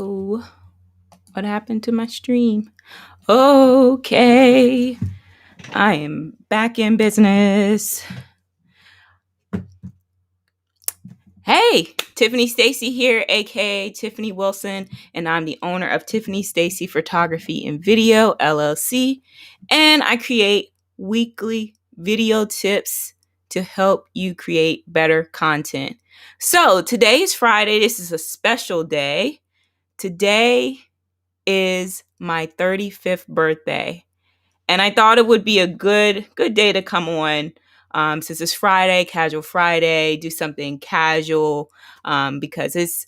Oh, what happened to my stream? Okay, I am back in business. Hey, Tiffany Stacy here, aka Tiffany Wilson, and I'm the owner of Tiffany Stacy Photography and Video LLC, and I create weekly video tips to help you create better content. So, today is Friday. This is a special day. Today is my 35th birthday. And I thought it would be a good day to come on, since it's Friday, casual Friday, do something casual, because it's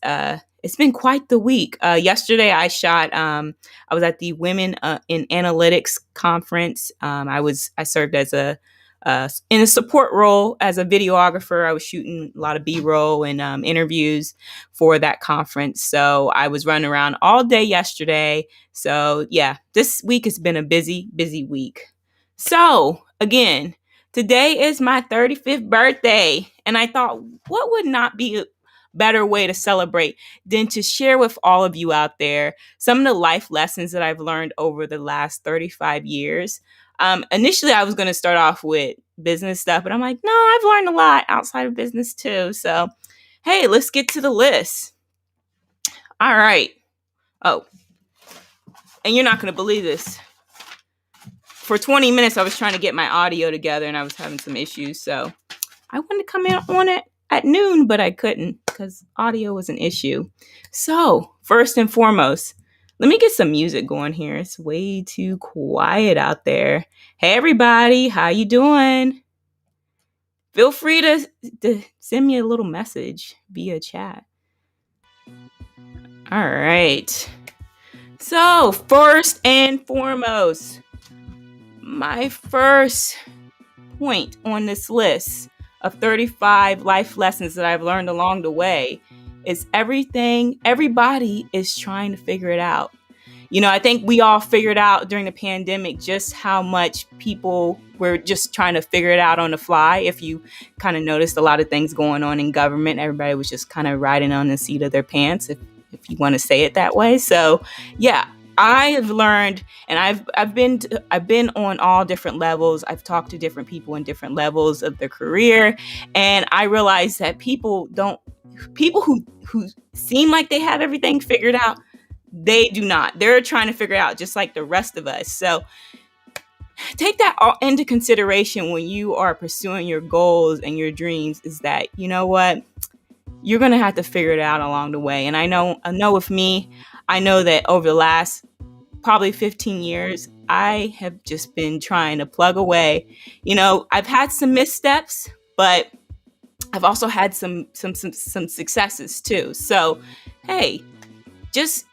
been quite the week. Yesterday I was at the Women in Analytics conference. I served as in a support role as a videographer. I was shooting a lot of B-roll and interviews for that conference. So I was running around all day yesterday. So yeah, this week has been a busy week. So again, today is my 35th birthday, and I thought, what would not be a better way to celebrate than to share with all of you out there some of the life lessons that I've learned over the last 35 years. Initially, I was going to start off with business stuff, but I'm like, no, I've learned a lot outside of business too. So, hey, let's get to the list. All right. Oh, and you're not going to believe this. For 20 minutes, I was trying to get my audio together and I was having some issues. So I wanted to come in on it at noon, but I couldn't because audio was an issue. So first and foremost, let me get some music going here. It's way too quiet out there. Hey, everybody, how you doing? Feel free to send me a little message via chat. All right. So first and foremost, my first point on this list of 35 life lessons that I've learned along the way is everybody is trying to figure it out. I think we all figured out during the pandemic just how much people were just trying to figure it out on the fly. If you kind of noticed a lot of things going on in government, everybody was just kind of riding on the seat of their pants, if you want to say it that way. So yeah, I have learned, and I've been on all different levels. I've talked to different people in different levels of their career, and I realized that people who seem like they have everything figured out, they do not. They're trying to figure it out just like the rest of us. So take that all into consideration when you are pursuing your goals and your dreams, is that, you know what? You're going to have to figure it out along the way. And I know with me, I know that over the last probably 15 years, I have just been trying to plug away. I've had some missteps, but I've also had some successes too. So, hey, just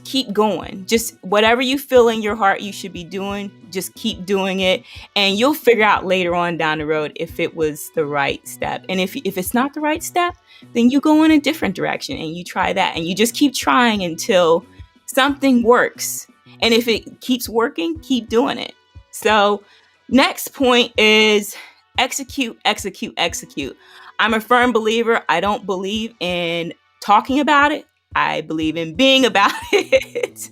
keep going. Just whatever you feel in your heart you should be doing, just keep doing it. And you'll figure out later on down the road if it was the right step. And if it's not the right step, then you go in a different direction and you try that. And you just keep trying until something works. And if it keeps working, keep doing it. So next point is execute. I'm a firm believer. I don't believe in talking about it. I believe in being about it.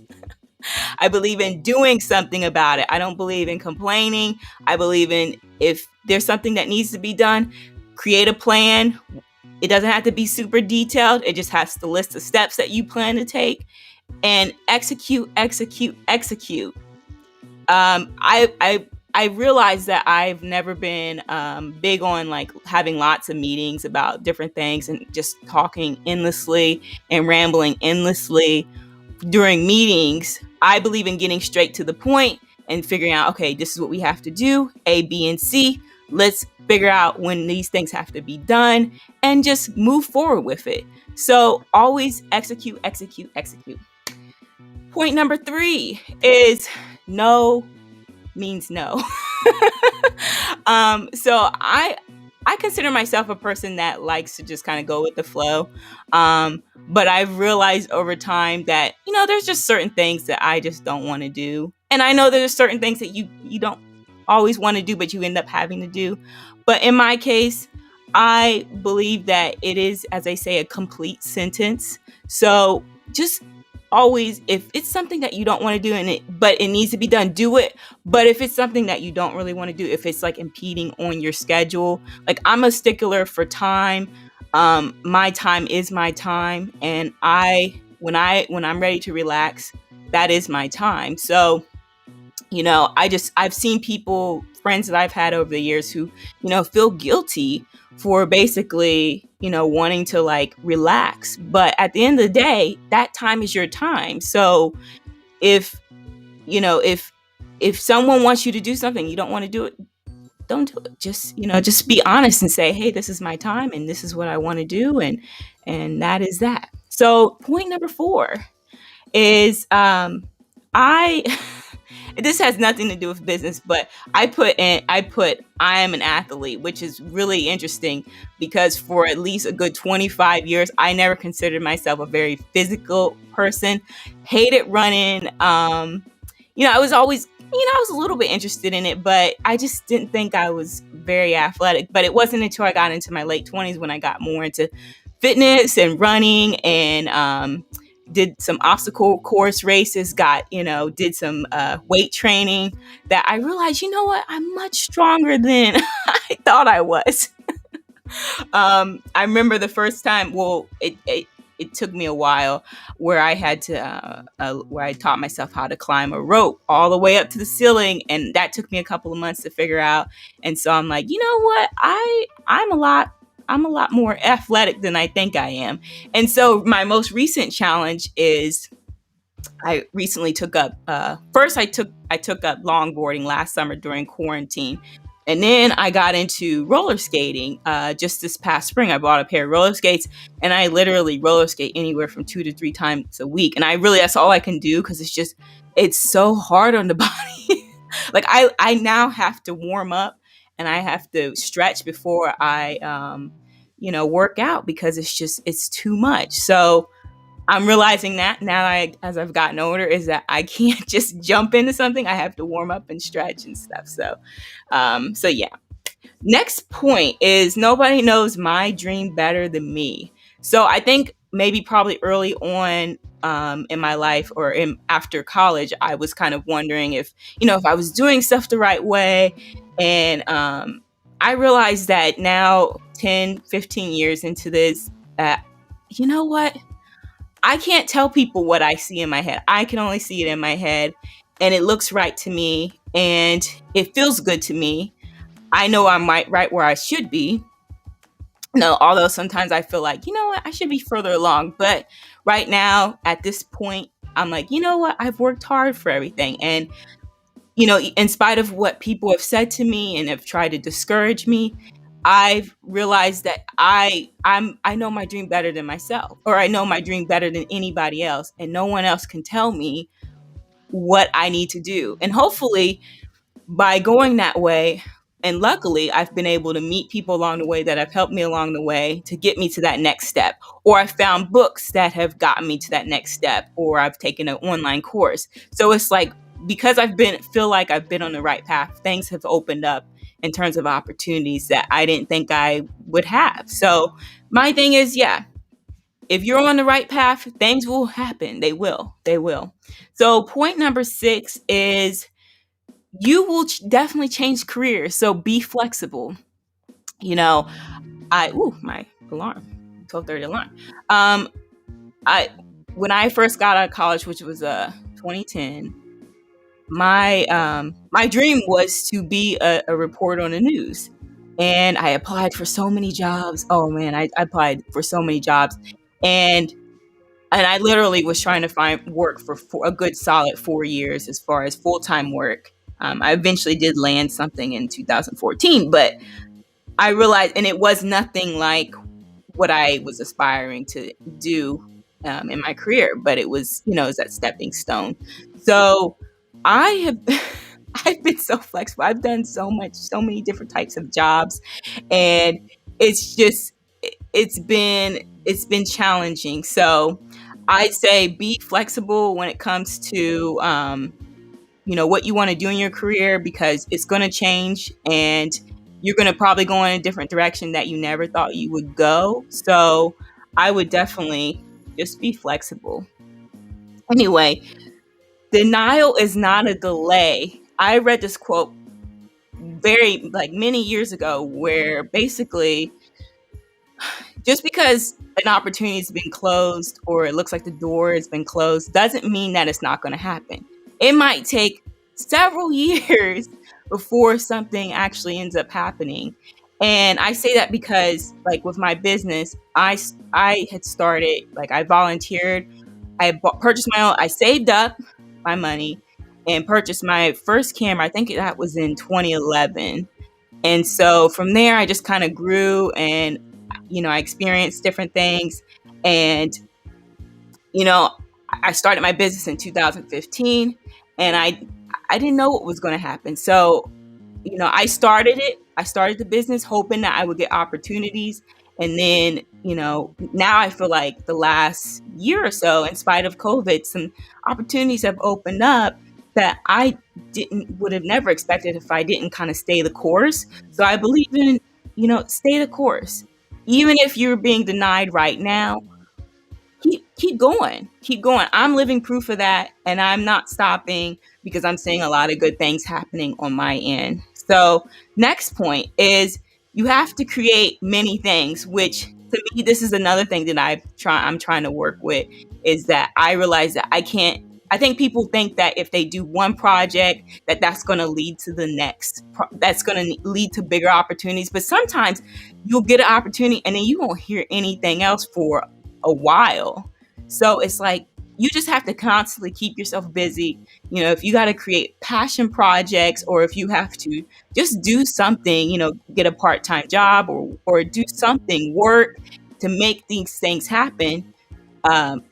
I believe in doing something about it. I don't believe in complaining. I believe in, if there's something that needs to be done, create a plan. It doesn't have to be super detailed. It just has to list the steps that you plan to take and execute. I realized that I've never been big on like having lots of meetings about different things and just talking endlessly and rambling endlessly during meetings. I believe in getting straight to the point and figuring out, okay, this is what we have to do, A, B, and C. Let's figure out when these things have to be done and just move forward with it. So always execute. Point number 3 is no means no. So I consider myself a person that likes to just kind of go with the flow. But I've realized over time that, there's just certain things that I just don't want to do. And I know there's certain things that you don't always want to do, but you end up having to do. But in my case, I believe that it is, as I say, a complete sentence. So just always, if it's something that you don't want to do but it needs to be done, do it. But if it's something that you don't really want to do, if it's like impeding on your schedule, like I'm a stickler for time. My time is my time, and when I'm ready to relax, that is my time. So I've seen people, friends that I've had over the years who, feel guilty for basically, wanting to like relax. But at the end of the day, that time is your time. So if, if someone wants you to do something, you don't want to do it, don't do it. Just be honest and say, hey, this is my time and this is what I want to do. And that is that. So point number 4 is, I this has nothing to do with business, but I am an athlete, which is really interesting because for at least a good 25 years, I never considered myself a very physical person. Hated running. I was always, I was a little bit interested in it, but I just didn't think I was very athletic. But it wasn't until I got into my late 20s when I got more into fitness and running, and did some obstacle course races, did some weight training, that I realized, you know what, I'm much stronger than I thought I was. I remember the first time, well, it took me a while, where I had to, where I taught myself how to climb a rope all the way up to the ceiling. And that took me a couple of months to figure out. And so I'm like, you know what? I'm a lot more athletic than I think I am. And so my most recent challenge is, I recently took up, first I took up longboarding last summer during quarantine. And then I got into roller skating just this past spring. I bought a pair of roller skates, and I literally roller skate anywhere from 2 to 3 times a week. And that's all I can do, because it's so hard on the body. Like I now have to warm up and I have to stretch before I, work out, because it's too much. So I'm realizing that now, as I've gotten older, is that I can't just jump into something. I have to warm up and stretch and stuff. So yeah. Next point is, nobody knows my dream better than me. So I think maybe probably early on in my life, or after college, I was kind of wondering if I was doing stuff the right way. And I realized that now, 10, 15 years into this, you know what? I can't tell people what I see in my head. I can only see it in my head, and it looks right to me, and it feels good to me. I know I'm right where I should be. No, although sometimes I feel like, you know what, I should be further along. But right now, at this point, I'm like, you know what, I've worked hard for everything. And, in spite of what people have said to me and have tried to discourage me, I've realized that I know my dream better than myself, or I know my dream better than anybody else, and no one else can tell me what I need to do. And hopefully, by going that way, and luckily, I've been able to meet people along the way that have helped me along the way to get me to that next step. Or I've found books that have gotten me to that next step, or I've taken an online course. So it's like, because feel like I've been on the right path, things have opened up in terms of opportunities that I didn't think I would have. So my thing is, yeah, if you're on the right path, things will happen. They will. They will. So point number 6 is, you will definitely change careers. So be flexible. My alarm, 12:30 alarm. I When I first got out of college, which was 2010, my dream was to be a reporter on the news. And I applied for so many jobs. Oh man, I applied for so many jobs. And I literally was trying to find work for a good solid 4 years as far as full-time work. I eventually did land something in 2014, but I realized, and it was nothing like what I was aspiring to do in my career, but it was, it was that stepping stone. So I have, I've been so flexible. I've done so many different types of jobs, and it's been challenging. So I'd say be flexible when it comes to, what you want to do in your career, because it's going to change, and you're going to probably go in a different direction that you never thought you would go. So I would definitely just be flexible. Anyway, denial is not a delay. I read this quote very like many years ago where basically just because an opportunity has been closed or it looks like the door has been closed doesn't mean that it's not going to happen. It might take several years before something actually ends up happening. And I say that because like with my business, I had started, like I volunteered, purchased my own, I saved up my money and purchased my first camera. I think that was in 2011. And so from there, I just kind of grew and, I experienced different things. And, you know, I started my business in 2015 and I didn't know what was going to happen. So, I started it. I started the business hoping that I would get opportunities. And then, now I feel like the last year or so, in spite of COVID, some opportunities have opened up that I would have never expected if I didn't kind of stay the course. So I believe in, stay the course. Even if you're being denied right now, keep going. Keep going. I'm living proof of that, and I'm not stopping because I'm seeing a lot of good things happening on my end. So next point is you have to create many things, which to me, this is another thing that I'm trying to work with, is that I realize that I think people think that if they do one project, that's going to lead to the next, that's going to lead to bigger opportunities. But sometimes you'll get an opportunity and then you won't hear anything else for a while. So it's like, you just have to constantly keep yourself busy. If you got to create passion projects, or if you have to just do something, get a part-time job or do something, work to make these things happen,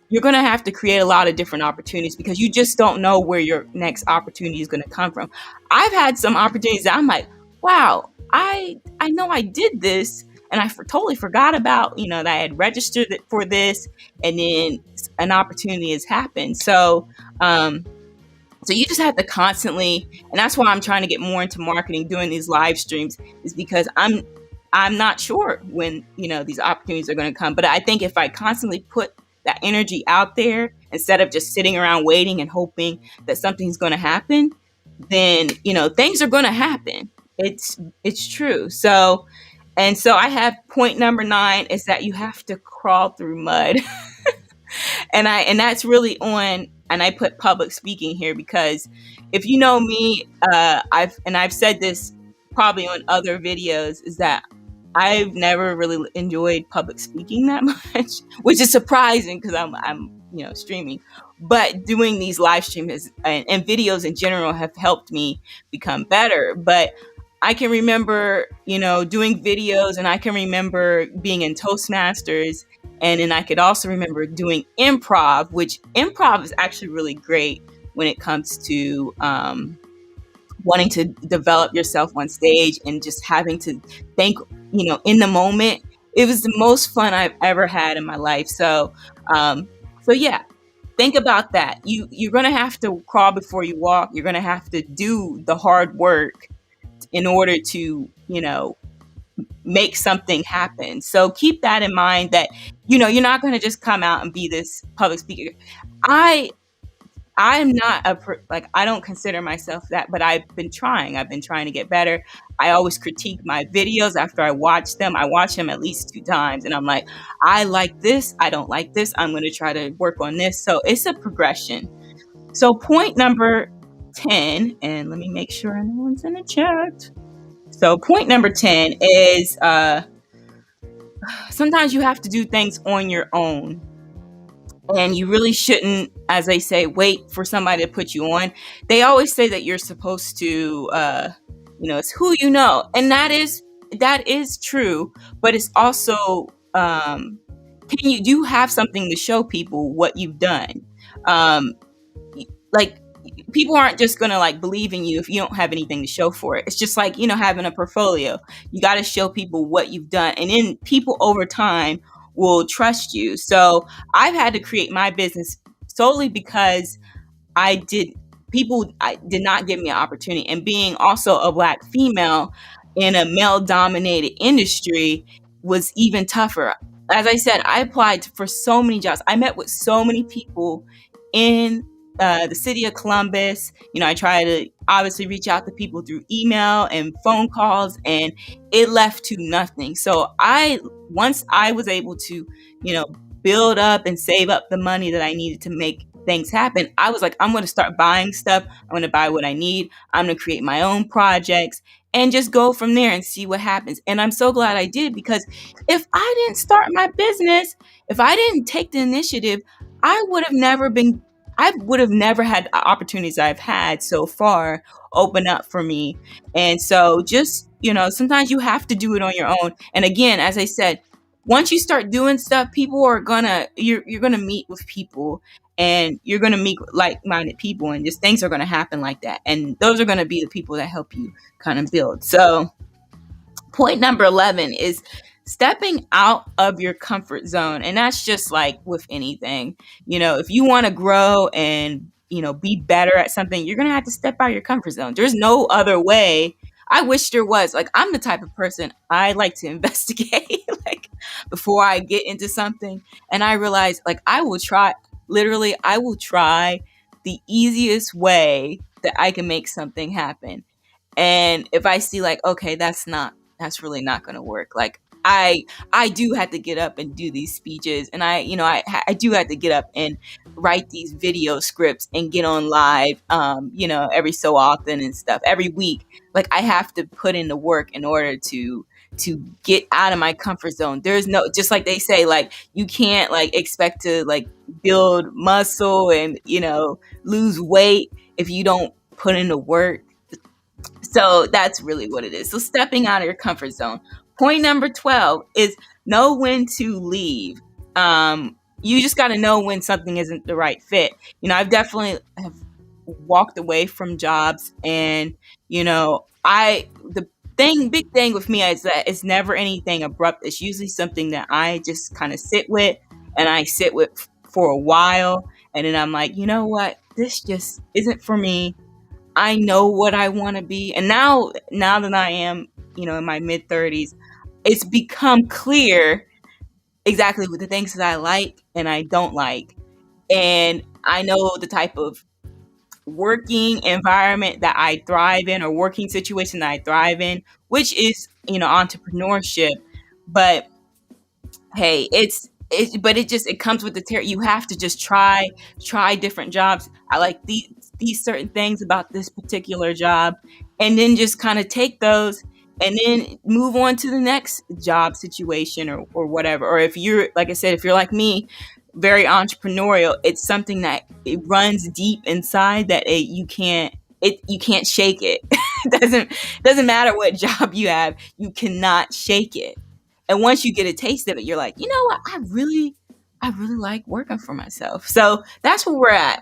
you're going to have to create a lot of different opportunities because you just don't know where your next opportunity is going to come from. I've had some opportunities that I'm like, wow, I know I did this and I totally forgot about, that I had registered for this, and then an opportunity has happened. So you just have to constantly, and that's why I'm trying to get more into marketing, doing these live streams, is because I'm not sure when, these opportunities are going to come. But I think if I constantly put that energy out there instead of just sitting around waiting and hoping that something's going to happen, then, things are going to happen. It's true. So I have point number 9 is that you have to crawl through mud. and that's really on, and I put public speaking here because if you know me, I've said this probably on other videos, is that I've never really enjoyed public speaking that much, which is surprising because I'm streaming. But doing these live streams and videos in general have helped me become better. But I can remember, doing videos, and I can remember being in Toastmasters, and then I could also remember doing improv, which improv is actually really great when it comes to wanting to develop yourself on stage and just having to think, in the moment. It was the most fun I've ever had in my life. So yeah, think about that. You're going to have to crawl before you walk. You're going to have to do the hard work in order to, make something happen. So keep that in mind, that, you're not going to just come out and be this public speaker. I'm not I don't consider myself that, but I've been trying to get better. I always critique my videos after I watch them. I watch them at least 2 times and I'm like, I like this, I don't like this, I'm going to try to work on this. So it's a progression. So point number 10, and let me make sure no one's in the chat. So point number 10 is sometimes you have to do things on your own. And you really shouldn't, as they say, wait for somebody to put you on. They always say that you're supposed to, it's who you know. And that is true. But it's also, do you have something to show people what you've done? Like, people aren't just going to believe in you if you don't have anything to show for it. It's just like, having a portfolio. You got to show people what you've done. And then people over time will trust you. So I've had to create my business solely because people did not give me an opportunity. And being also a Black female in a male dominated industry was even tougher. As I said, I applied for so many jobs. I met with so many people in the city of Columbus. I try to obviously reach out to people through email and phone calls, and it left to nothing. So once I was able to, build up and save up the money that I needed to make things happen, I was like, I'm going to start buying stuff. I'm going to buy what I need. I'm going to create my own projects and just go from there and see what happens. And I'm so glad I did, because if I didn't start my business, if I didn't take the initiative, I would have never been I would have never had the opportunities I've had so far open up for me. And so just, sometimes you have to do it on your own. And again, as I said, once you start doing stuff, people are you're gonna meet with people, and you're gonna meet like-minded people, and just things are gonna happen like that. And those are gonna be the people that help you kind of build. So point number 11 is stepping out of your comfort zone. And that's just like with anything. If you want to grow and, be better at something, you're going to have to step out of your comfort zone. There's no other way. I wish there was. Like, I'm the type of person, I like to investigate like before I get into something. And I realize, like, I will try the easiest way that I can make something happen. And if I see like, okay, that's really not going to work. Like, I do have to get up and do these speeches, and I do have to get up and write these video scripts and get on live, every so often and stuff, every week. Like, I have to put in the work in order to get out of my comfort zone. There's no, just like they say, like, you can't like expect to like build muscle and, lose weight if you don't put in the work. So that's really what it is. So stepping out of your comfort zone. Point number 12 is know when to leave. You just got to know when something isn't the right fit. I've definitely have walked away from jobs, and, the big thing with me is that it's never anything abrupt. It's usually something that I just kind of sit with, and I sit with for a while. And then I'm like, you know what? This just isn't for me. I know what I want to be. And now that I am, in my mid 30s, it's become clear exactly what the things that I like and I don't like. And I know the type of working environment that I thrive in, or working situation that I thrive in, which is, entrepreneurship. But hey, it comes with the territory. You have to just try different jobs. I like these certain things about this particular job, and then just kind of take those and then move on to the next job situation, or whatever. Or if you're, like I said, if you're like me, very entrepreneurial, it's something that it runs deep inside, that you can't shake it. doesn't matter what job you have, you cannot shake it. And once you get a taste of it, you're like, you know what? I really like working for myself. So that's where we're at.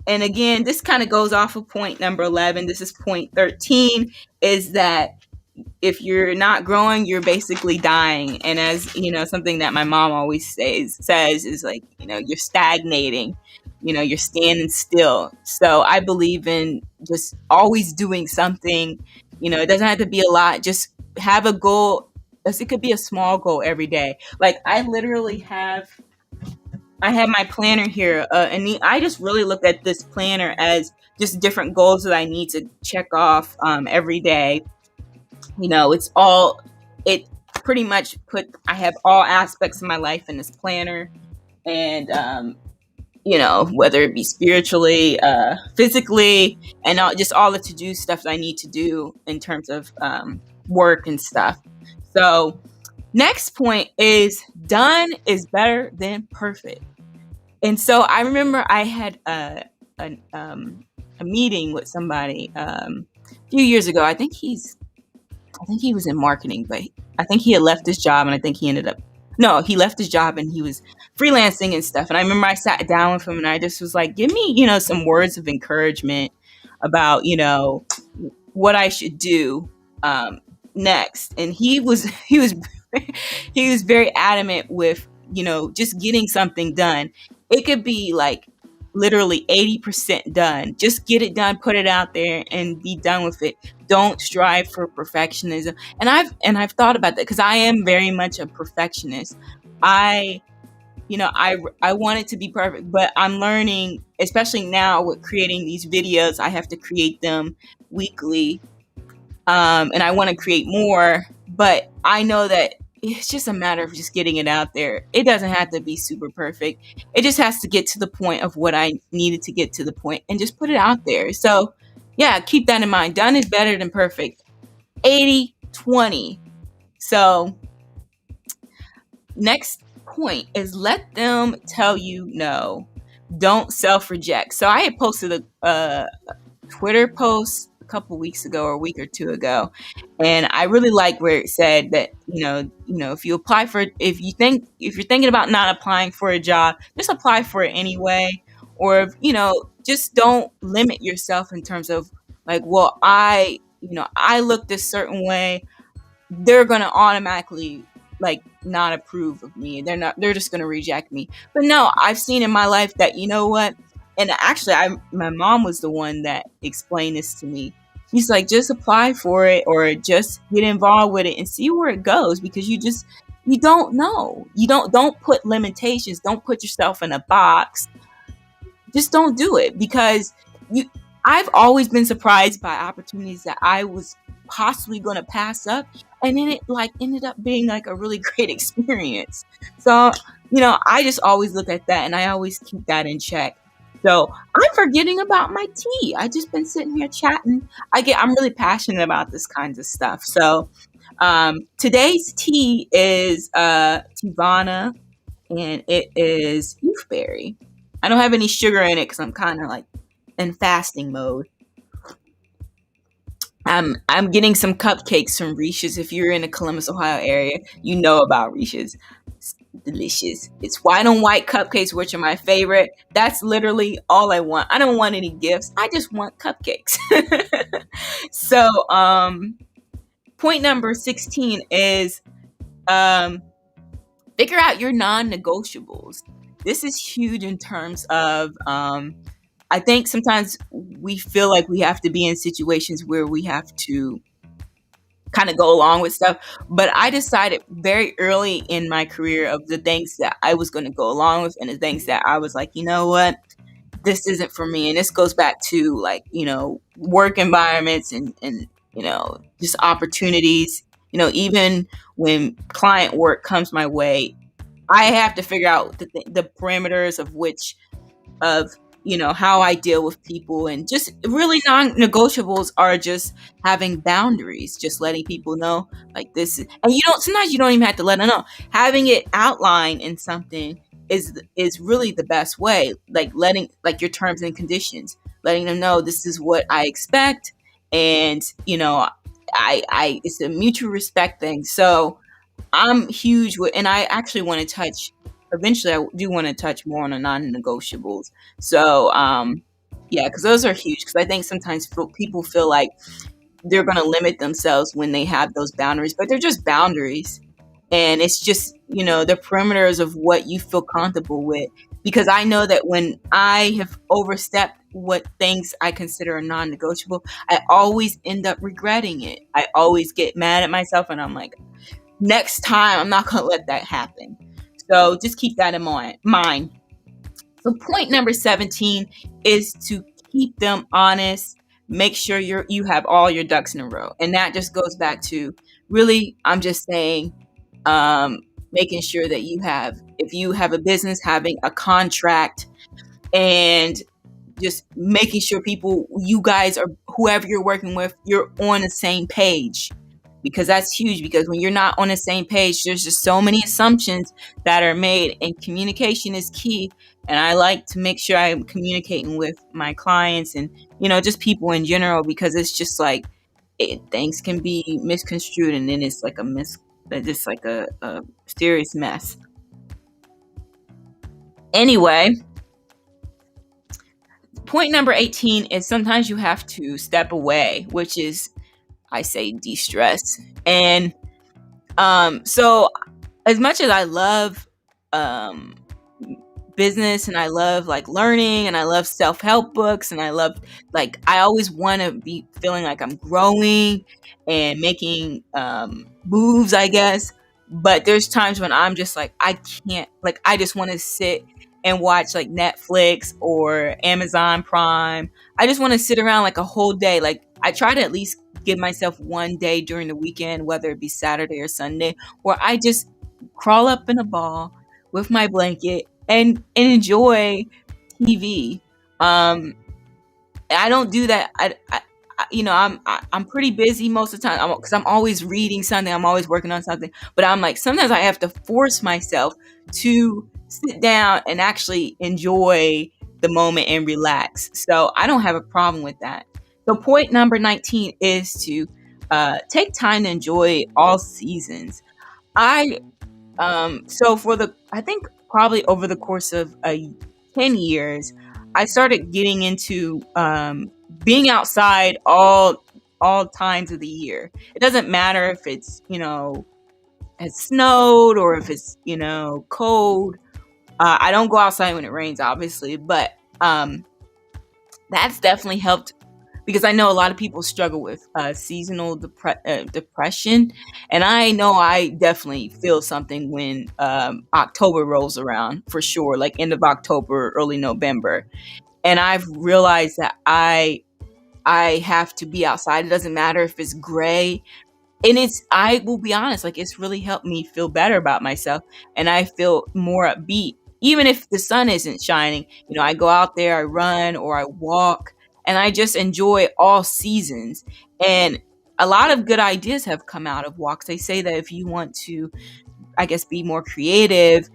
And again, this kind of goes off of point number 11. This is point 13, is that if you're not growing, you're basically dying. And as something that my mom always says is like, you're stagnating, you're standing still. So I believe in just always doing something. It doesn't have to be a lot. Just have a goal. It could be a small goal every day. Like, I have my planner here, and I just really look at this planner as just different goals that I need to check off every day. It pretty much I have all aspects of my life in this planner, and whether it be spiritually, physically, and just all the to-do stuff that I need to do in terms of work and stuff. So next point is done is better than perfect. And so I remember I had a meeting with somebody a few years ago. I think he was in marketing, but I think he had left his job, and I think he left his job and he was freelancing and stuff. And I remember I sat down with him, and I just was like, give me, some words of encouragement about, what I should do next. And he was very adamant with, just getting something done. It could be like literally 80% done. Just get it done, put it out there, and be done with it. Don't strive for perfectionism. And I've thought about that, because I am very much a perfectionist. I I want it to be perfect, but I'm learning, especially now with creating these videos, I have to create them weekly, and I want to create more, but I know that it's just a matter of just getting it out there. It doesn't have to be super perfect. It just has to get to the point of what I needed to get to the point and just put it out there. So, yeah, keep that in mind. Done is better than perfect. 80/20. So, next point is let them tell you no. Don't self reject. So, I had posted a Twitter post a couple weeks ago or a week or two ago, and I really like where it said that if you apply for, if you're thinking about not applying for a job, just apply for it anyway, or just don't limit yourself in terms of like, well, I look this certain way, they're gonna automatically like not approve of me. They're just gonna reject me. But no, I've seen in my life that you know what, and actually my mom was the one that explained this to me. She's like, just apply for it or just get involved with it and see where it goes, because you don't know. You don't put limitations, don't put yourself in a box. Just don't do it, because you I've always been surprised by opportunities that I was possibly going to pass up, and then it like ended up being like a really great experience. So, I just always look at that and I always keep that in check. So, I'm forgetting about my tea. I just been sitting here chatting. I'm really passionate about this kinds of stuff. So, today's tea is Tivana, and it is youthberry. I don't have any sugar in it because I'm kind of like in fasting mode. I'm getting some cupcakes from Reese's. If you're in the Columbus, Ohio area, you know about Reese's. It's delicious. It's white on white cupcakes, which are my favorite. That's literally all I want. I don't want any gifts. I just want cupcakes. So, point number 16 is figure out your non-negotiables. This is huge in terms of I think sometimes we feel like we have to be in situations where we have to kind of go along with stuff. But I decided very early in my career of the things that I was going to go along with and the things that I was like, you know what, this isn't for me. And this goes back to like, work environments and just opportunities. Even when client work comes my way, I have to figure out the parameters of how I deal with people, and just really non-negotiables are just having boundaries, just letting people know like this and sometimes you don't even have to let them know. Having it outlined in something is really the best way, like letting like your terms and conditions, letting them know this is what I expect, and I it's a mutual respect thing. So I'm huge with, and I actually want to touch. Eventually, I do want to touch more on the non-negotiables. So, yeah, because those are huge. Because I think sometimes people feel like they're going to limit themselves when they have those boundaries, but they're just boundaries, and it's just the perimeters of what you feel comfortable with. Because I know that when I have overstepped what things I consider a non-negotiable, I always end up regretting it. I always get mad at myself, and I'm like, next time, I'm not going to let that happen. So just keep that in mind. So point number 17 is to keep them honest. Make sure you have all your ducks in a row. And that just goes back to really, I'm just saying, making sure that if you have a business, having a contract, and just making sure you guys are, whoever you're working with, you're on the same page. Because that's huge, because when you're not on the same page, there's just so many assumptions that are made, and communication is key. And I like to make sure I'm communicating with my clients and, just people in general, because it's just like things can be misconstrued, and then it's like just like a serious mess. Anyway, point number 18 is sometimes you have to step away, which is, I say, de-stress. And so as much as I love business, and I love like learning, and I love self-help books, and I love like, I always want to be feeling like I'm growing and making moves, I guess. But there's times when I'm just like, I can't, like, I just want to sit and watch like Netflix or Amazon Prime. I just want to sit around like a whole day. Like, I try to at least give myself one day during the weekend, whether it be Saturday or Sunday, where I just crawl up in a ball with my blanket and enjoy TV. Um, I don't do that. I'm pretty busy most of the time because I'm always reading something. I'm always working on something. But I'm like, sometimes I have to force myself to sit down and actually enjoy the moment and relax. So I don't have a problem with that. So point number 19 is to take time to enjoy all seasons. I so for the I think probably over the course of 10 years, I started getting into being outside all times of the year. It doesn't matter if it's has snowed or if it's cold. I don't go outside when it rains, obviously, but that's definitely helped because I know a lot of people struggle with seasonal depression, and I know I definitely feel something when October rolls around for sure, like end of October, early November, and I've realized that I have to be outside. It doesn't matter if it's gray, and I will be honest, like it's really helped me feel better about myself, and I feel more upbeat even if the sun isn't shining. I go out there, I run or I walk, and I just enjoy all seasons. And a lot of good ideas have come out of walks. They say that if you want to, I guess, be more creative,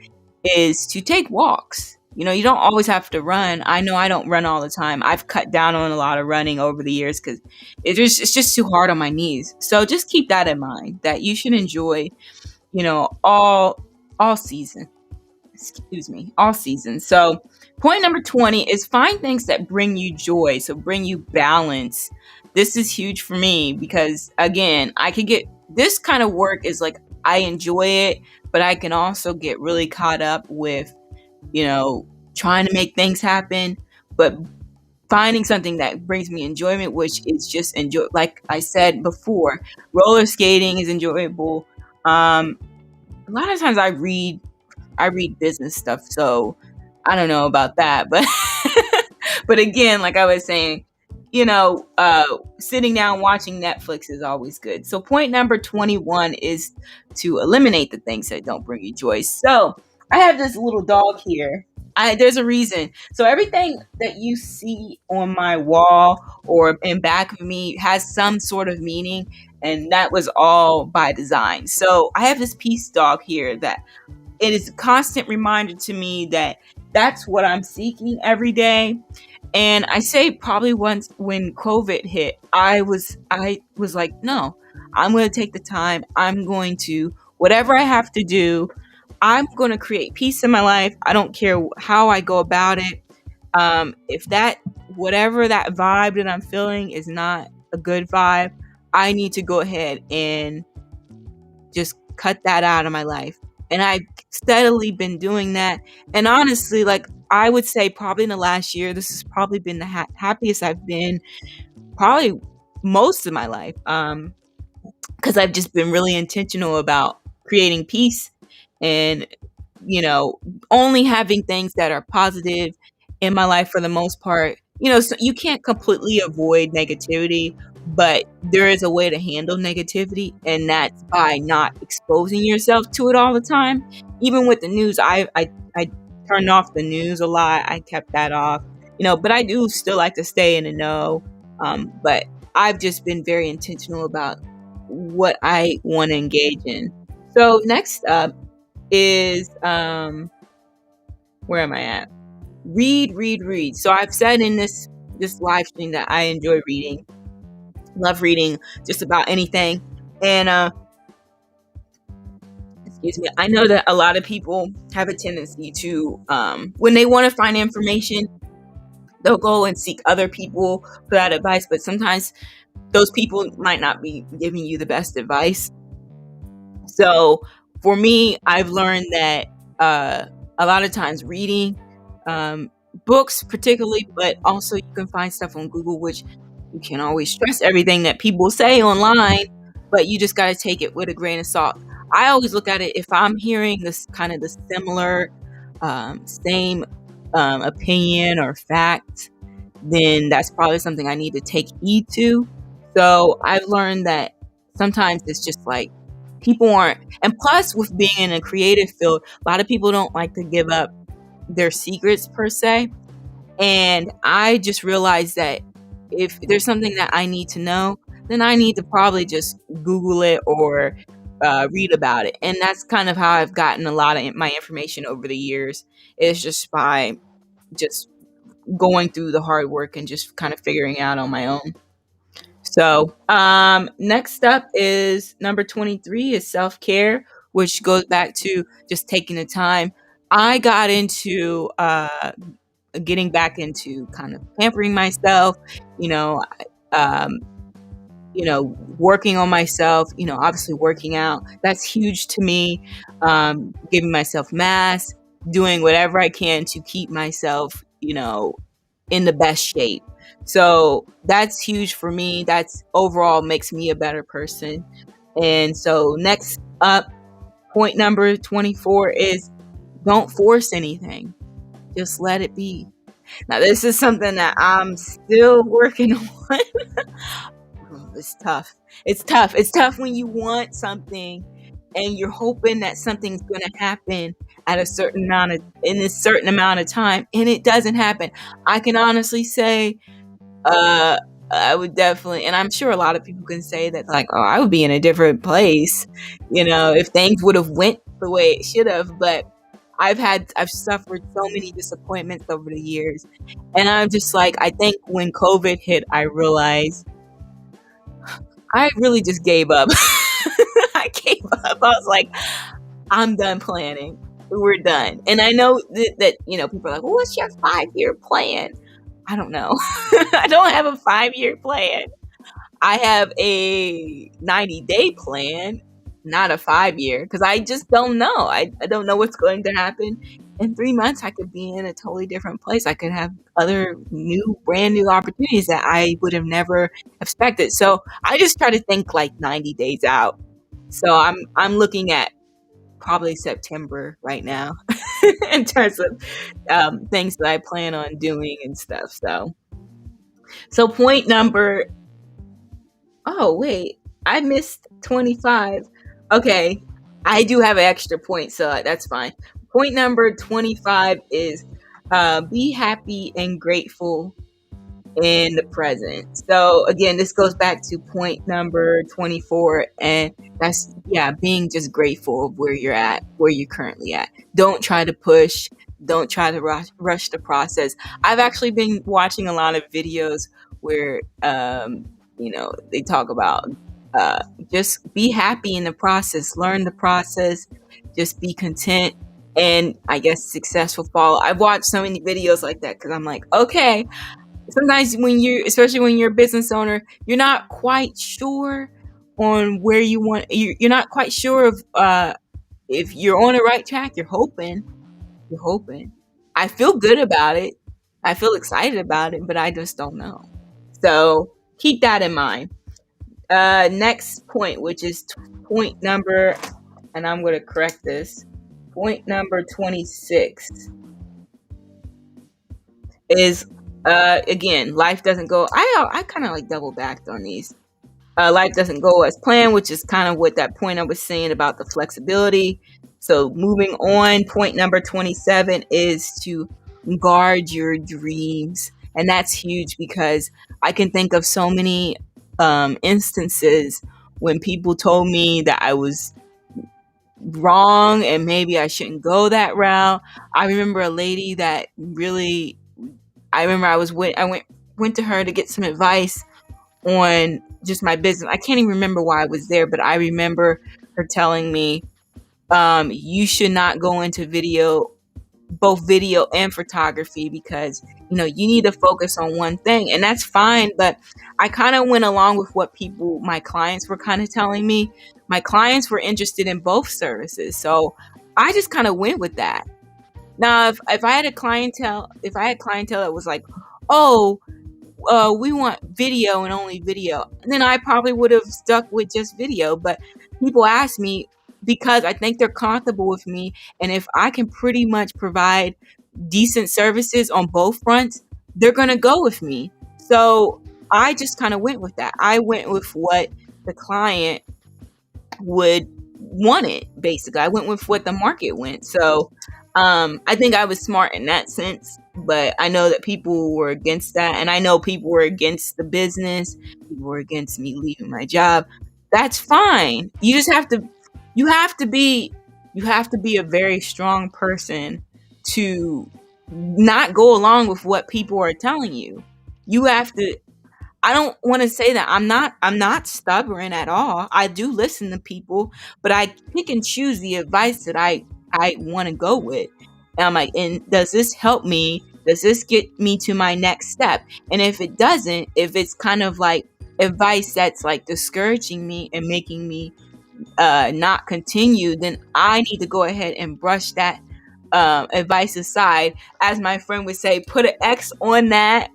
is to take walks. You don't always have to run. I know I don't run all the time. I've cut down on a lot of running over the years because it's just too hard on my knees. So just keep that in mind, that you should enjoy, all season. Excuse me, all seasons. So point number 20 is find things that bring you joy. So bring you balance. This is huge for me because again, I could get this kind of work is like, I enjoy it, but I can also get really caught up with trying to make things happen, but finding something that brings me enjoyment, which is just enjoy. Like I said before, roller skating is enjoyable. A lot of times I read business stuff, so I don't know about that, but but again, like I was saying, sitting down watching Netflix is always good. So point number 21 is to eliminate the things that don't bring you joy. So I have this little dog here. There's a reason. So everything that you see on my wall or in back of me has some sort of meaning, and that was all by design. So I have this peace dog here that it is a constant reminder to me that that's what I'm seeking every day. And I say probably once when COVID hit, I was like, no, I'm going to take the time. I'm going to, whatever I have to do, I'm going to create peace in my life. I don't care how I go about it. If whatever that vibe that I'm feeling is not a good vibe, I need to go ahead and just cut that out of my life. And I've steadily been doing that. And honestly, like I would say probably in the last year, this has probably been the happiest I've been probably most of my life. Because I've just been really intentional about creating peace and, you know, only having things that are positive in my life for the most part. So you can't completely avoid negativity, but there is a way to handle negativity, and that's by not exposing yourself to it all the time. Even with the news, I turned off the news a lot. I kept that off, but I do still like to stay in the know. But I've just been very intentional about what I want to engage in. So next up is where am I at? Read. So I've said in this live stream that I enjoy reading, love reading just about anything. And excuse me, I know that a lot of people have a tendency to when they want to find information, they'll go and seek other people for that advice, but sometimes those people might not be giving you the best advice. So for me, I've learned that a lot of times reading books particularly, but also you can find stuff on Google, which you can't always trust everything that people say online, but you just got to take it with a grain of salt. I always look at it, if I'm hearing this kind of the similar, same opinion or fact, then that's probably something I need to take heed to. So I've learned that sometimes it's just like people aren't, and plus with being in a creative field, a lot of people don't like to give up their secrets per se. And I just realized that if there's something that I need to know, then I need to probably just Google it or read about it. And that's kind of how I've gotten a lot of my information over the years, is just by just going through the hard work and just kind of figuring it out on my own. So, next up is number 23 is self-care, which goes back to just taking the time. I got into getting back into kind of pampering myself, you know, um, working on myself, obviously working out. That's huge to me. Giving myself masks, doing whatever I can to keep myself, in the best shape. So that's huge for me. That's overall makes me a better person. And so next up, point number 24 is don't force anything. Just let it be. Now, this is something that I'm still working on. It's tough. It's tough. It's tough when you want something and you're hoping that something's going to happen at a certain amount of in a certain amount of time, and it doesn't happen. I can honestly say, uh, I would definitely, and I'm sure a lot of people can say that, like, oh, I would be in a different place, if things would have went the way it should have. But I've suffered so many disappointments over the years, and I'm just like, I think when COVID hit, I realized I really just gave up. I gave up. I was like, I'm done planning. We're done. And I know that people are like, well, what's your 5-year plan? I don't know. I don't have a 5-year plan. I have a 90-day plan, not a 5-year, because I just don't know. I don't know what's going to happen. In 3 months, I could be in a totally different place. I could have other brand new opportunities that I would have never expected. So I just try to think like 90 days out. So I'm looking at probably September right now in terms of things that I plan on doing and stuff. So point number. Oh wait, I missed 25. Okay, I do have an extra point, so that's fine. Point number 25 is be happy and grateful in the present. So again, this goes back to point number 24, and that's being just grateful of where you're at, where you're currently at. Don't try to push, don't try to rush the process. I've actually been watching a lot of videos where they talk about just be happy in the process, learn the process, just be content, and I guess success will follow. I've watched so many videos like that because I'm like, okay, sometimes especially when you're a business owner, you're not quite sure on where you're not quite sure of if you're on the right track. You're hoping. I feel good about it. I feel excited about it, but I just don't know. So keep that in mind. Next point, which is point number, and I'm going to correct this, point number 26 is, again, life doesn't go, I kind of like double backed on these. Life doesn't go as planned, which is kind of what that point I was saying about the flexibility. So moving on, point number 27 is to guard your dreams. And that's huge because I can think of so many instances when people told me that I was wrong and maybe I shouldn't go that route. I remember a lady that really, I went to her to get some advice on just my business. I can't even remember why I was there, but I remember her telling me, you should not go into both video and photography, because you need to focus on one thing, and that's fine. But I kind of went along with what my clients were kind of telling me. My clients were interested in both services, so I just kind of went with that. Now, if I had clientele that was like, oh, we want video and only video, then I probably would have stuck with just video. But people ask me, because I think they're comfortable with me. And if I can pretty much provide decent services on both fronts, they're going to go with me. So I just kind of went with that. I went with what the client would want it, basically. I went with what the market went. So I think I was smart in that sense, but I know that people were against that, and I know people were against the business. People were against me leaving my job. That's fine. You just have to you have to be you have to be a very strong person to not go along with what people are telling you. You have to I don't want to say that I'm not stubborn at all. I do listen to people, but I pick and choose the advice that I want to go with. And I'm like, and does this help me? Does this get me to my next step? And if it doesn't, if it's kind of like advice that's like discouraging me and making me not continue, then I need to go ahead and brush that advice aside. As my friend would say, put an X on that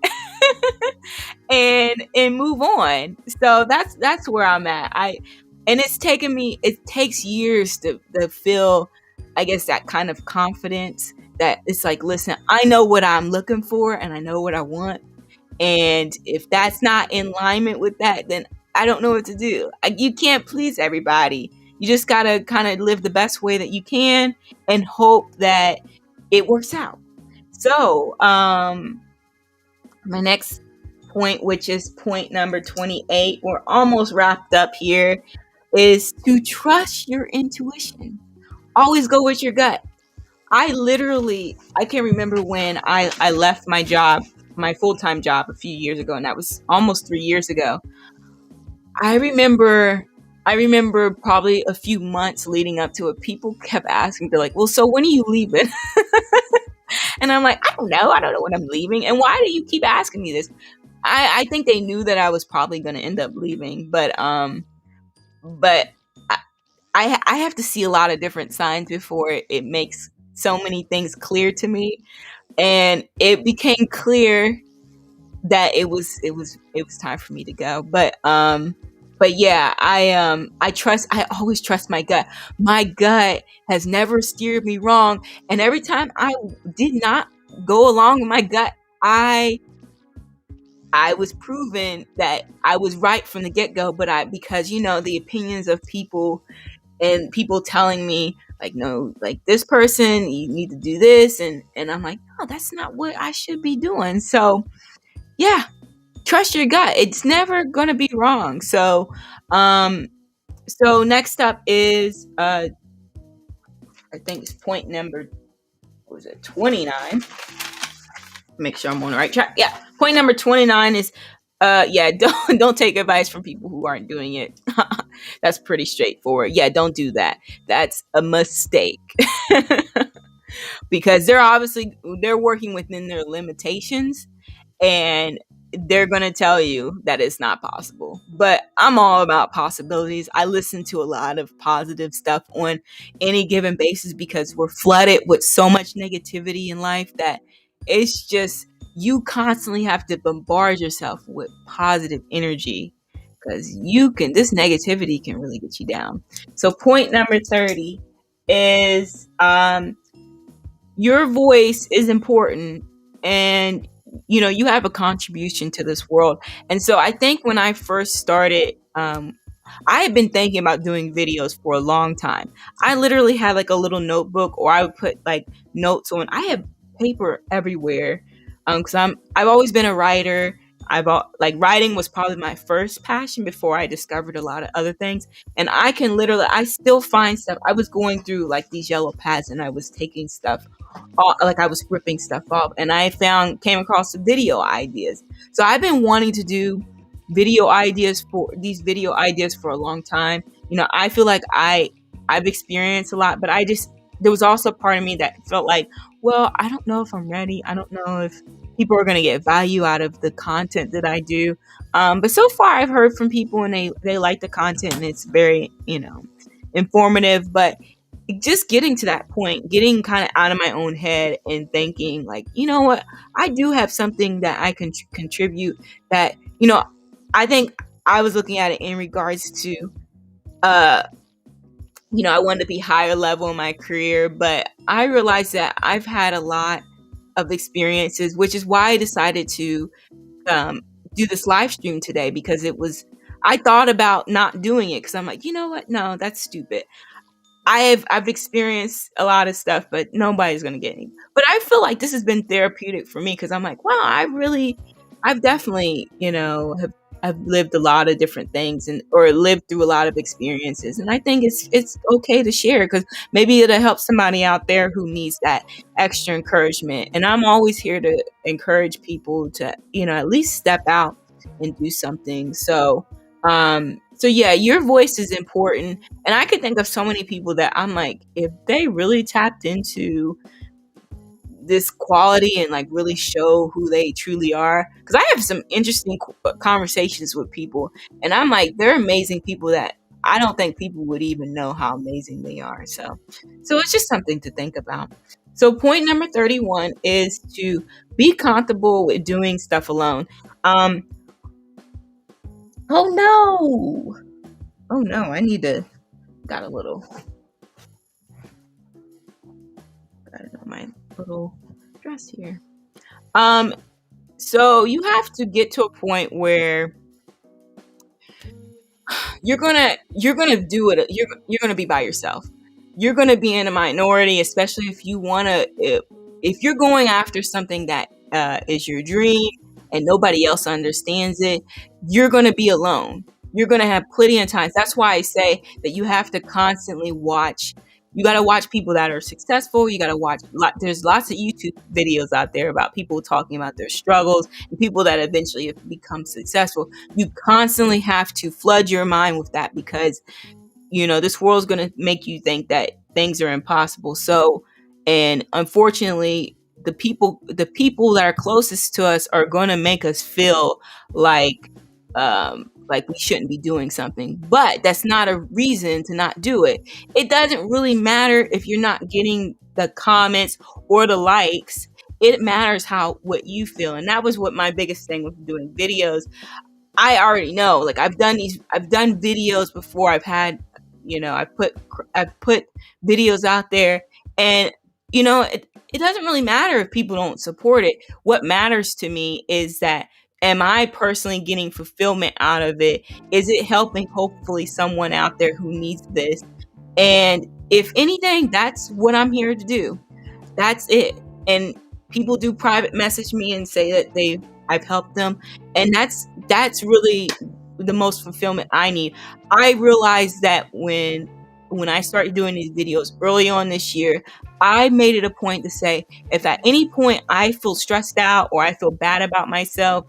and move on. So that's where I'm at. And it's taken me, it takes years to feel, I guess, that kind of confidence that it's like, listen, I know what I'm looking for and I know what I want. And if that's not in alignment with that, then I don't know what to do. You can't please everybody. You just gotta kind of live the best way that you can and hope that it works out. So, my next point, which is point number 28, we're almost wrapped up here, is to trust your intuition. Always go with your gut. I can remember when I left my job, my full-time job a few years ago, and that was almost 3 years ago. I remember I remember probably a few months leading up to it, people kept asking, they're like, well, so when are you leaving? And I'm like, I don't know. I don't know when I'm leaving. And why do you keep asking me this? I think they knew that I was probably going to end up leaving, but I have to see a lot of different signs before it makes so many things clear to me. And it became clear that it was time for me to go. But yeah, I always trust my gut. My gut has never steered me wrong. And every time I did not go along with my gut, I was proven that I was right from the get go. But because the opinions of people and people telling me like, no, like this person, you need to do this, and I'm like, no, that's not what I should be doing. So yeah, trust your gut. It's never gonna be wrong. Um, so next up is I think it's point number, what was it, 29. Make sure I'm on the right track. Yeah, point number 29 is yeah, don't take advice from people who aren't doing it. That's pretty straightforward. Yeah, don't do that. That's a mistake. Because they're working within their limitations, and they're going to tell you that it's not possible. But I'm all about possibilities. I listen to a lot of positive stuff on any given basis because we're flooded with so much negativity in life that it's just, you constantly have to bombard yourself with positive energy, because this negativity can really get you down. So point number 30 is your voice is important, and you have a contribution to this world. And so I think when I first started, I had been thinking about doing videos for a long time. I literally had like a little notebook, or I would put like notes on. I have paper everywhere, because I've always been a writer. Like writing was probably my first passion before I discovered a lot of other things. And I still find stuff. I was going through like these yellow pads, and I was taking stuff off, like I was ripping stuff off, and came across the video ideas. So I've been wanting to do video ideas for a long time. I feel like I've experienced a lot, but there was also a part of me that felt like, well, I don't know if I'm ready. I don't know if people are going to get value out of the content that I do. But so far I've heard from people, and they like the content, and it's very, informative. But just getting to that point, getting kind of out of my own head and thinking like, you know what, I do have something that I can contribute, that, I think I was looking at it in regards to, I wanted to be higher level in my career, but I realized that I've had a lot of experiences, which is why I decided to um, do this live stream today, because I thought about not doing it because I'm like, you know what? No, that's stupid. I've experienced a lot of stuff, but nobody's gonna get any. But I feel like this has been therapeutic for me because I'm like, wow, I've definitely, I've lived a lot of different things and or lived through a lot of experiences, and I think it's okay to share because maybe it'll help somebody out there who needs that extra encouragement. And I'm always here to encourage people to, at least step out and do something. So yeah, your voice is important. And I could think of so many people that I'm like, if they really tapped into this quality and like really show who they truly are, because I have some interesting conversations with people, and I'm like, they're amazing people that I don't think people would even know how amazing they are. So it's just something to think about. So point number 31 is to be comfortable with doing stuff alone. Um, oh no, oh no, I need to got a little got it on my little dress here. Um, so you have to get to a point where you're gonna do it. You're gonna be by yourself. You're gonna be in a minority, especially if you wanna. If you're going after something that is your dream and nobody else understands it, you're gonna be alone. You're gonna have plenty of times. That's why I say that you have to constantly watch. You got to watch people that are successful. You got to watch. There's lots of YouTube videos out there about people talking about their struggles and people that eventually have become successful. You constantly have to flood your mind with that because this world's going to make you think that things are impossible. So, and unfortunately, the people that are closest to us are going to make us feel like we shouldn't be doing something. But that's not a reason to not do it. It doesn't really matter if you're not getting the comments or the likes. It matters what you feel. And that was what my biggest thing with doing videos. I already know, like I've done videos before. I've put videos out there, and it doesn't really matter if people don't support it. What matters to me is that, am I personally getting fulfillment out of it? Is it helping hopefully someone out there who needs this? And if anything, that's what I'm here to do. That's it. And people do private message me and say that I've helped them, and that's really the most fulfillment I need. I realized that when I started doing these videos early on this year, I made it a point to say, if at any point I feel stressed out or I feel bad about myself,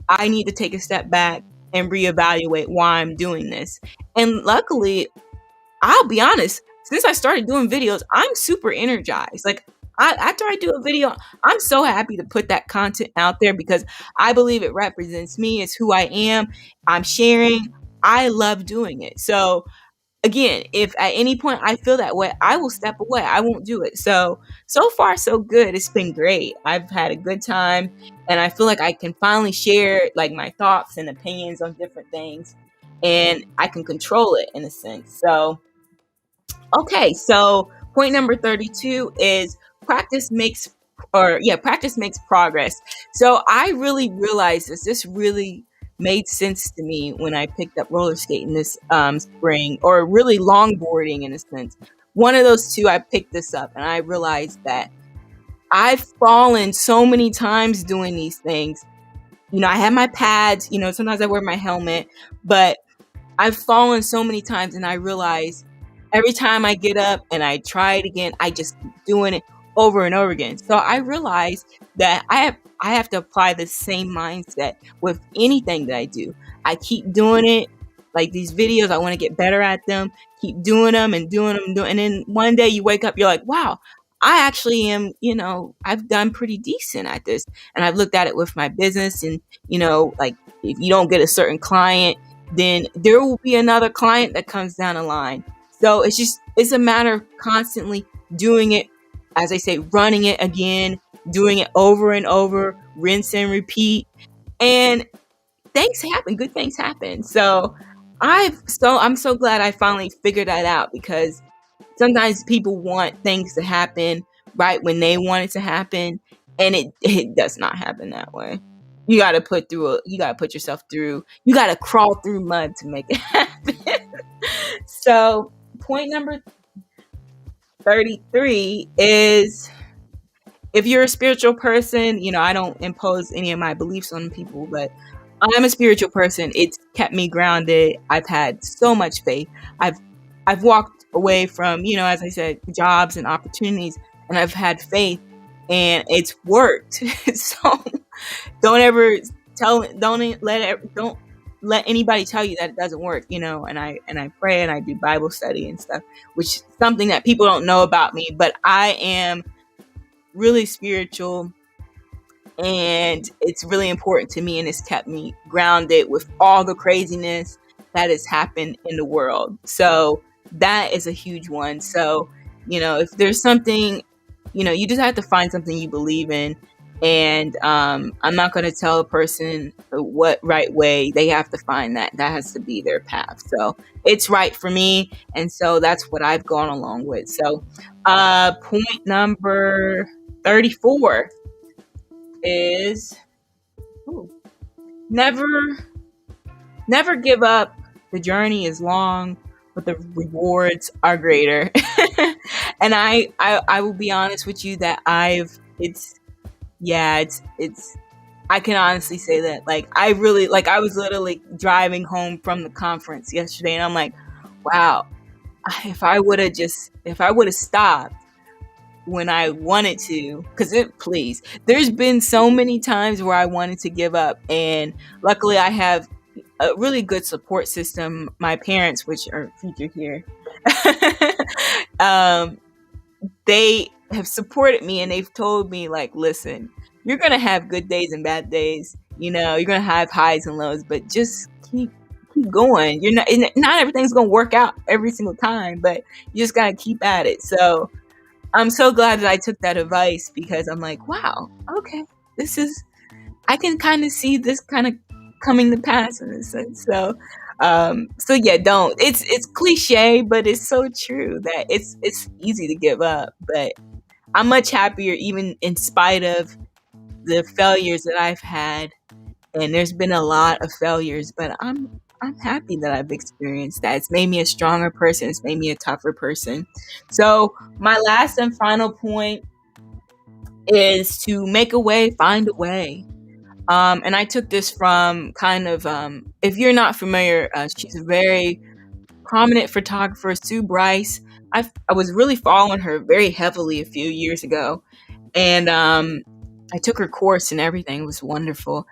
I need to take a step back and reevaluate why I'm doing this. And luckily, I'll be honest, since I started doing videos, I'm super energized. Like, after I do a video, I'm so happy to put that content out there because I believe it represents me. It's who I am. I'm sharing. I love doing it. So again, if at any point I feel that way, I will step away. I won't do it. So far so good. It's been great. I've had a good time, and I feel like I can finally share like my thoughts and opinions on different things, and I can control it in a sense. So okay, so point number 32 is practice makes progress. So I really realized this really made sense to me when I picked up roller skating this spring, or really longboarding in a sense. One of those two, I picked this up and I realized that I've fallen so many times doing these things. I have my pads, sometimes I wear my helmet, but I've fallen so many times, and I realize every time I get up and I try it again, I just keep doing it over and over again. So I realize that I have to apply the same mindset with anything that I do. I keep doing it, like these videos. I want to get better at them. Keep doing them and doing them, and then one day you wake up, you're like, wow, I actually am. I've done pretty decent at this, and I've looked at it with my business, and like if you don't get a certain client, then there will be another client that comes down the line. So it's a matter of constantly doing it, as I say, running it again, doing it over and over, rinse and repeat, and things happen. Good things happen. So I'm so glad I finally figured that out, because sometimes people want things to happen right when they want it to happen, and it does not happen that way. You got to put yourself through, you got to crawl through mud to make it happen. So, point number 33 is, if you're a spiritual person, I don't impose any of my beliefs on people, but I'm a spiritual person. It's kept me grounded. I've had so much faith. I've I've walked away from, as I said, jobs and opportunities, and I've had faith, and it's worked. So don't ever don't let anybody tell you that it doesn't work. And I pray, and I do Bible study and stuff, which is something that people don't know about me, but I am really spiritual, and it's really important to me, and it's kept me grounded with all the craziness that has happened in the world. So that is a huge one. So, if there's something, you just have to find something you believe in. And I'm not going to tell a person what right way. They have to find that has to be their path. So it's right for me, and so that's what I've gone along with. So point number 34 is, ooh, never never give up. The journey is long, but the rewards are greater. And I will be honest with you that it's yeah, it's I can honestly say that, like, I was literally driving home from the conference yesterday, and I'm like, wow, if I would have stopped when I wanted to, because there's been so many times where I wanted to give up, and luckily I have a really good support system. My parents, which are featured here, um, they have supported me, and they've told me, like, listen, you're gonna have good days and bad days. You're gonna have highs and lows, but just keep going. You're not everything's gonna work out every single time, but you just gotta keep at it. So I'm so glad that I took that advice, because I'm like, wow, okay, I can kind of see this kind of coming to pass in a sense. So yeah, don't. It's cliche, but it's so true that it's easy to give up. But I'm much happier, even in spite of the failures that I've had. And there's been a lot of failures, but I'm happy that I've experienced that. It's made me a stronger person. It's made me a tougher person. So my last and final point is to make a way, find a way. And I took this from kind of, if you're not familiar, she's a very prominent photographer, Sue Bryce. I was really following her very heavily a few years ago, and I took her course and everything. It was wonderful.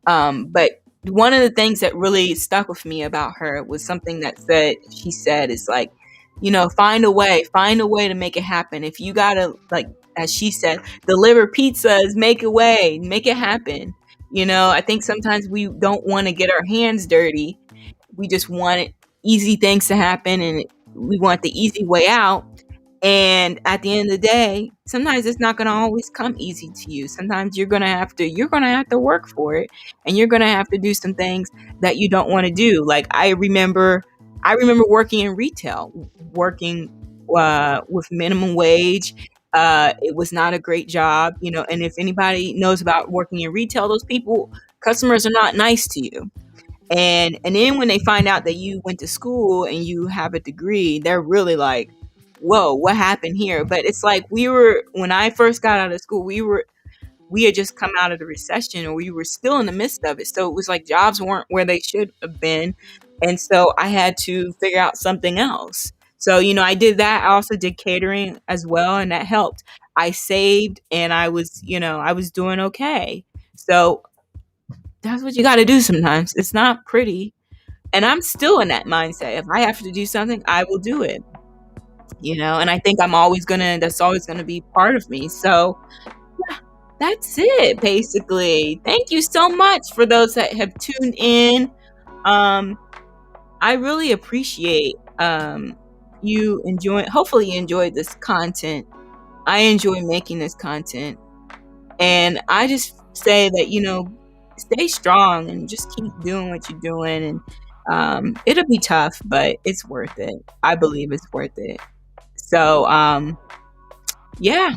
But one of the things that really stuck with me about her was something she said is like, find a way to make it happen. If you gotta, like, as she said, deliver pizzas, make a way, make it happen. I think sometimes we don't want to get our hands dirty. We just want easy things to happen, and we want the easy way out. And at the end of the day, sometimes it's not going to always come easy to you. Sometimes you're going to have to work for it, and you're going to have to do some things that you don't want to do. Like, I remember working in retail, working with minimum wage. It was not a great job, and if anybody knows about working in retail, customers are not nice to you. And then when they find out that you went to school and you have a degree, they're really like, whoa, what happened here? But it's like, when I first got out of school, we had just come out of the recession, or we were still in the midst of it. So it was like jobs weren't where they should have been. And so I had to figure out something else. So, I did that. I also did catering as well, and that helped. I saved, and I was doing okay. So that's what you got to do sometimes. It's not pretty. And I'm still in that mindset. If I have to do something, I will do it. And I think that's always gonna be part of me. So yeah, that's it basically. Thank you so much for those that have tuned in. Um, I really appreciate hopefully you enjoyed this content. I enjoy making this content. And I just say that, stay strong and just keep doing what you're doing. It'll be tough, but it's worth it. I believe it's worth it. So, yeah,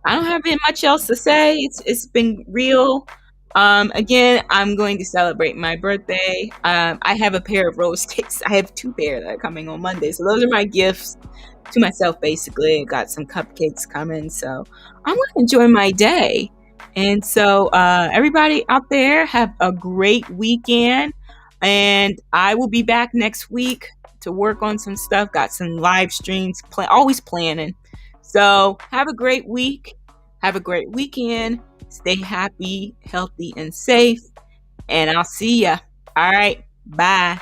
I don't have much else to say. It's been real. Again, I'm going to celebrate my birthday. I have a pair of rose sticks. I have two pair that are coming on Monday. So those are my gifts to myself, basically. I got some cupcakes coming. So I'm going to enjoy my day. And so, everybody out there, have a great weekend. And I will be back next week to work on some stuff. Got some live streams, always planning. So have a great week. Have a great weekend. Stay happy, healthy, and safe. And I'll see ya. All right. Bye.